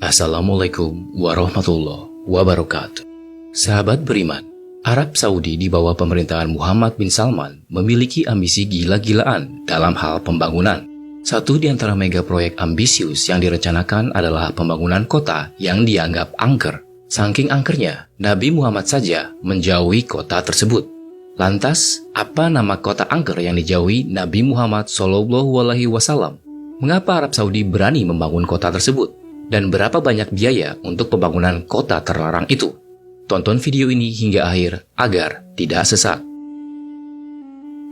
Assalamualaikum warahmatullahi wabarakatuh. Sahabat beriman, Arab Saudi di bawah pemerintahan Muhammad bin Salman memiliki ambisi gila-gilaan dalam hal pembangunan. Satu di antara mega proyek ambisius yang direncanakan adalah pembangunan kota yang dianggap angker. Saking angkernya, Nabi Muhammad saja menjauhi kota tersebut. Lantas, apa nama kota angker yang dijauhi Nabi Muhammad SAW? Mengapa Arab Saudi berani membangun kota tersebut? Dan berapa banyak biaya untuk pembangunan kota terlarang itu? Tonton video ini hingga akhir agar tidak sesat.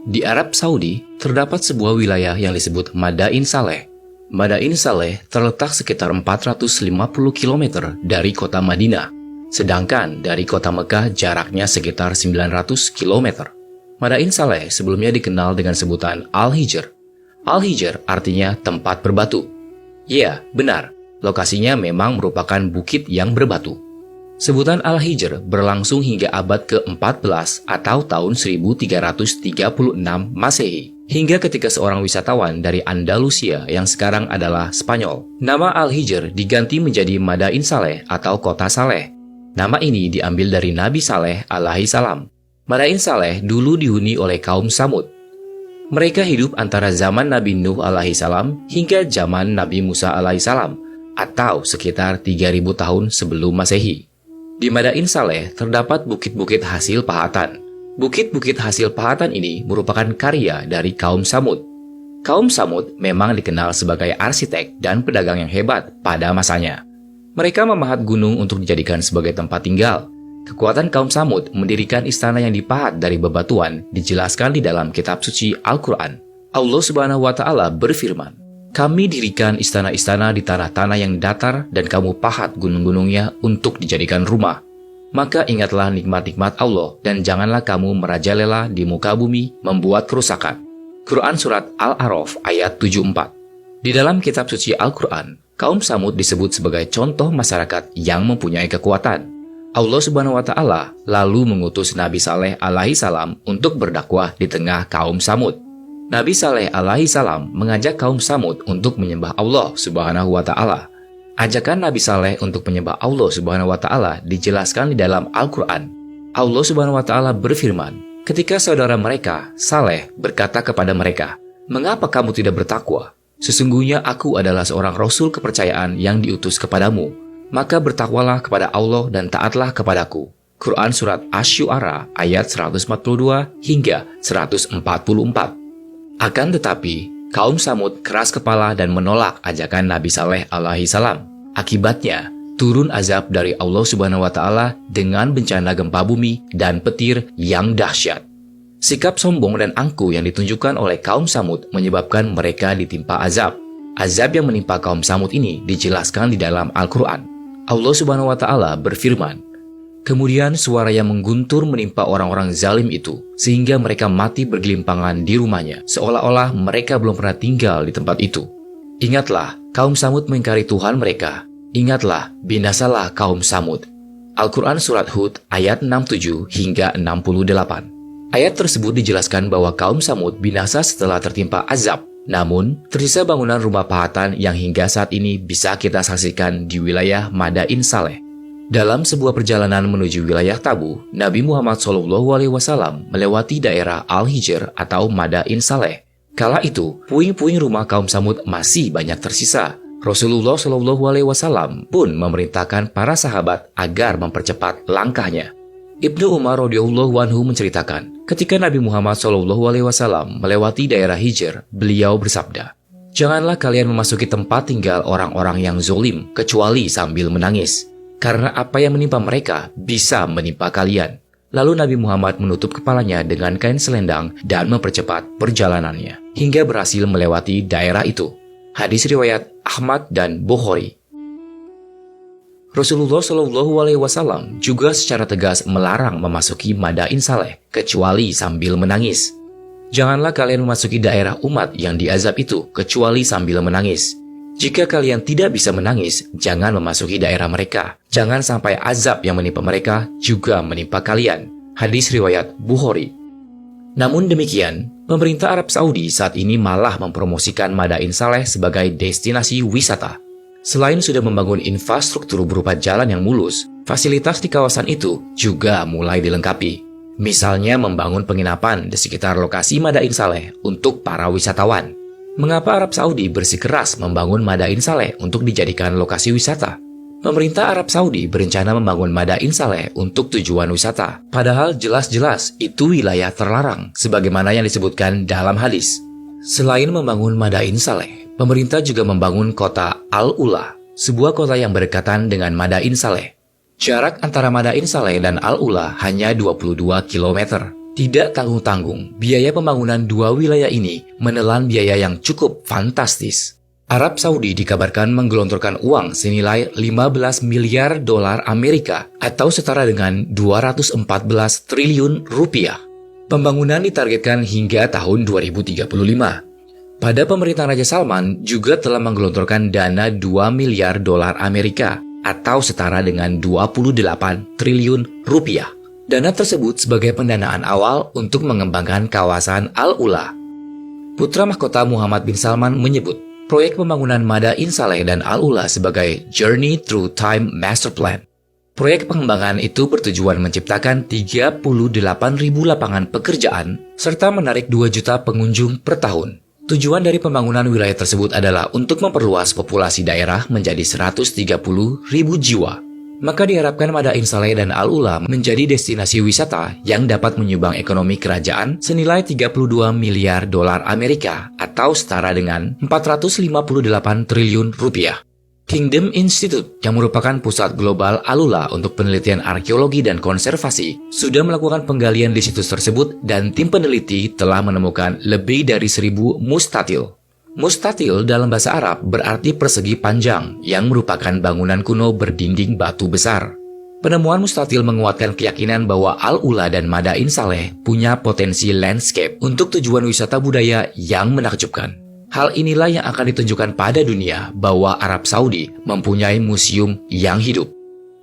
Di Arab Saudi, terdapat sebuah wilayah yang disebut Madain Saleh. Madain Saleh terletak sekitar 450 km dari kota Madinah, sedangkan dari kota Mekah jaraknya sekitar 900 km. Madain Saleh sebelumnya dikenal dengan sebutan Al-Hijr. Al-Hijr artinya tempat berbatu. Ya, benar. Lokasinya memang merupakan bukit yang berbatu. Sebutan Al-Hijr berlangsung hingga abad ke-14 atau tahun 1336 Masehi, hingga ketika seorang wisatawan dari Andalusia yang sekarang adalah Spanyol. Nama Al-Hijr diganti menjadi Madain Saleh atau Kota Saleh. Nama ini diambil dari Nabi Saleh alaihi salam. Madain Saleh dulu dihuni oleh kaum Samud. Mereka hidup antara zaman Nabi Nuh alaihi salam hingga zaman Nabi Musa alaihi salam, atau sekitar 3000 tahun sebelum Masehi. Di Madain Saleh terdapat bukit-bukit hasil pahatan. Bukit-bukit hasil pahatan ini merupakan karya dari kaum Samud. Kaum Samud memang dikenal sebagai arsitek dan pedagang yang hebat pada masanya. Mereka memahat gunung untuk dijadikan sebagai tempat tinggal. Kekuatan kaum Samud mendirikan istana yang dipahat dari bebatuan dijelaskan di dalam kitab suci Al-Quran. Allah Subhanahu wa Ta'ala berfirman, "Kami dirikan istana-istana di tanah-tanah yang datar dan kamu pahat gunung-gunungnya untuk dijadikan rumah. Maka ingatlah nikmat-nikmat Allah dan janganlah kamu merajalela di muka bumi membuat kerusakan." Quran Surat Al-A'raf ayat 74. Di dalam kitab suci Al-Quran, kaum Samud disebut sebagai contoh masyarakat yang mempunyai kekuatan. Allah Subhanahu wa Ta'ala lalu mengutus Nabi Saleh alaihi salam untuk berdakwah di tengah kaum Samud. Nabi Saleh alaihi salam mengajak kaum Samud untuk menyembah Allah Subhanahu wa Ta'ala. Ajakan Nabi Saleh untuk menyembah Allah Subhanahu wa Ta'ala dijelaskan di dalam Al-Quran. Allah Subhanahu wa Ta'ala berfirman, ketika saudara mereka, Saleh, berkata kepada mereka, "Mengapa kamu tidak bertakwa? Sesungguhnya aku adalah seorang rasul kepercayaan yang diutus kepadamu. Maka bertakwalah kepada Allah dan taatlah kepadaku." Quran Surat Asy-Syu'ara ayat 142 hingga 144. Akan tetapi, kaum Samud keras kepala dan menolak ajakan Nabi Saleh alaihi salam. Akibatnya, turun azab dari Allah Subhanahu wa Ta'ala dengan bencana gempa bumi dan petir yang dahsyat. Sikap sombong dan angkuh yang ditunjukkan oleh kaum Samud menyebabkan mereka ditimpa azab. Azab yang menimpa kaum Samud ini dijelaskan di dalam Al-Quran. Allah Subhanahu wa Ta'ala berfirman, "Kemudian suara yang mengguntur menimpa orang-orang zalim itu, sehingga mereka mati bergelimpangan di rumahnya, seolah-olah mereka belum pernah tinggal di tempat itu. Ingatlah, kaum Samud mengingkari Tuhan mereka. Ingatlah, binasalah kaum Samud." Al-Quran Surat Hud ayat 67 hingga 68. Ayat tersebut dijelaskan bahwa kaum Samud binasa setelah tertimpa azab. Namun, tersisa bangunan rumah pahatan yang hingga saat ini bisa kita saksikan di wilayah Madain Saleh. Dalam sebuah perjalanan menuju wilayah Tabu, Nabi Muhammad SAW melewati daerah Al-Hijr atau Madain Saleh. Kala itu, puing-puing rumah kaum Samud masih banyak tersisa. Rasulullah SAW pun memerintahkan para sahabat agar mempercepat langkahnya. Ibnu Umar radhiyallahu anhu menceritakan, ketika Nabi Muhammad SAW melewati daerah Hijr, beliau bersabda, "Janganlah kalian memasuki tempat tinggal orang-orang yang zolim kecuali sambil menangis, karena apa yang menimpa mereka bisa menimpa kalian." Lalu Nabi Muhammad menutup kepalanya dengan kain selendang dan mempercepat perjalanannya, hingga berhasil melewati daerah itu. Hadis riwayat Ahmad dan Bukhari. Rasulullah SAW juga secara tegas melarang memasuki Madain Saleh kecuali sambil menangis. Janganlah kalian memasuki daerah umat yang diazab itu kecuali sambil menangis. Jika kalian tidak bisa menangis, jangan memasuki daerah mereka. Jangan sampai azab yang menimpa mereka juga menimpa kalian. Hadis riwayat Bukhari. Namun demikian, pemerintah Arab Saudi saat ini malah mempromosikan Madain Saleh sebagai destinasi wisata. Selain sudah membangun infrastruktur berupa jalan yang mulus, fasilitas di kawasan itu juga mulai dilengkapi. Misalnya membangun penginapan di sekitar lokasi Madain Saleh untuk para wisatawan. Mengapa Arab Saudi bersikeras membangun Madain Saleh untuk dijadikan lokasi wisata? Pemerintah Arab Saudi berencana membangun Madain Saleh untuk tujuan wisata, padahal jelas-jelas itu wilayah terlarang, sebagaimana yang disebutkan dalam hadis. Selain membangun Madain Saleh, pemerintah juga membangun kota Al-Ula, sebuah kota yang berdekatan dengan Madain Saleh. Jarak antara Madain Saleh dan Al-Ula hanya 22 km. Tidak tanggung-tanggung, biaya pembangunan dua wilayah ini menelan biaya yang cukup fantastis. Arab Saudi dikabarkan menggelontorkan uang senilai 15 miliar dolar Amerika atau setara dengan 214 triliun rupiah. Pembangunan ditargetkan hingga tahun 2035. Pada pemerintahan Raja Salman juga telah menggelontorkan dana 2 miliar dolar Amerika atau setara dengan 28 triliun rupiah. Dana tersebut sebagai pendanaan awal untuk mengembangkan kawasan Al-Ula. Putra mahkota Muhammad bin Salman menyebut proyek pembangunan Madain Saleh dan Al-Ula sebagai Journey Through Time Master Plan. Proyek pengembangan itu bertujuan menciptakan 38.000 lapangan pekerjaan serta menarik 2 juta pengunjung per tahun. Tujuan dari pembangunan wilayah tersebut adalah untuk memperluas populasi daerah menjadi 130.000 jiwa. Maka diharapkan Madain Saleh dan Al-Ula menjadi destinasi wisata yang dapat menyumbang ekonomi kerajaan senilai 32 miliar dolar Amerika atau setara dengan 458 triliun rupiah. Kingdom Institute, yang merupakan pusat global Al-Ula untuk penelitian arkeologi dan konservasi, sudah melakukan penggalian di situs tersebut dan tim peneliti telah menemukan lebih dari 1.000 mustatil. Mustatil dalam bahasa Arab berarti persegi panjang yang merupakan bangunan kuno berdinding batu besar. Penemuan mustatil menguatkan keyakinan bahwa Al-Ula dan Madain Saleh punya potensi landscape untuk tujuan wisata budaya yang menakjubkan. Hal inilah yang akan ditunjukkan pada dunia bahwa Arab Saudi mempunyai museum yang hidup.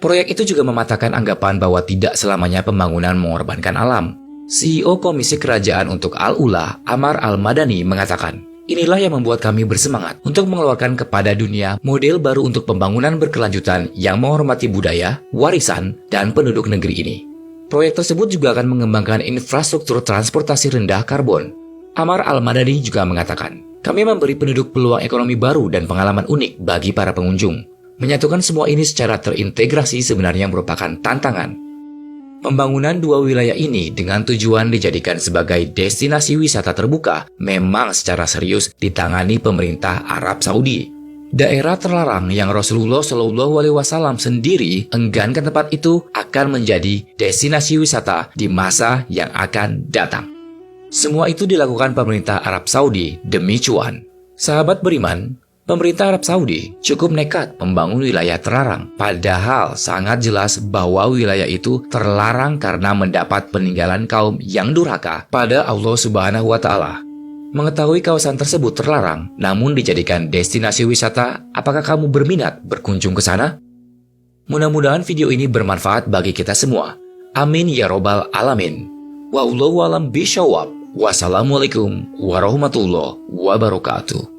Proyek itu juga mematahkan anggapan bahwa tidak selamanya pembangunan mengorbankan alam. CEO Komisi Kerajaan untuk Al-Ula, Amar Al-Madani, mengatakan, inilah yang membuat kami bersemangat untuk mengeluarkan kepada dunia model baru untuk pembangunan berkelanjutan yang menghormati budaya, warisan, dan penduduk negeri ini. Proyek tersebut juga akan mengembangkan infrastruktur transportasi rendah karbon. Amar Al-Madani juga mengatakan, kami memberi penduduk peluang ekonomi baru dan pengalaman unik bagi para pengunjung. Menyatukan semua ini secara terintegrasi sebenarnya merupakan tantangan. Pembangunan dua wilayah ini dengan tujuan dijadikan sebagai destinasi wisata terbuka memang secara serius ditangani pemerintah Arab Saudi. Daerah terlarang yang Rasulullah Shallallahu Alaihi Wasallam sendiri enggankan tempat itu akan menjadi destinasi wisata di masa yang akan datang. Semua itu dilakukan pemerintah Arab Saudi demi cuan. Sahabat beriman, pemerintah Arab Saudi cukup nekat membangun wilayah terlarang, padahal sangat jelas bahwa wilayah itu terlarang karena mendapat peninggalan kaum yang durhaka pada Allah Subhanahu wa Ta'ala. Mengetahui kawasan tersebut terlarang, namun dijadikan destinasi wisata, apakah kamu berminat berkunjung ke sana? Mudah-mudahan video ini bermanfaat bagi kita semua. Amin ya robbal alamin. Wallahu alam bishawab. Wassalamualaikum warahmatullahi wabarakatuh.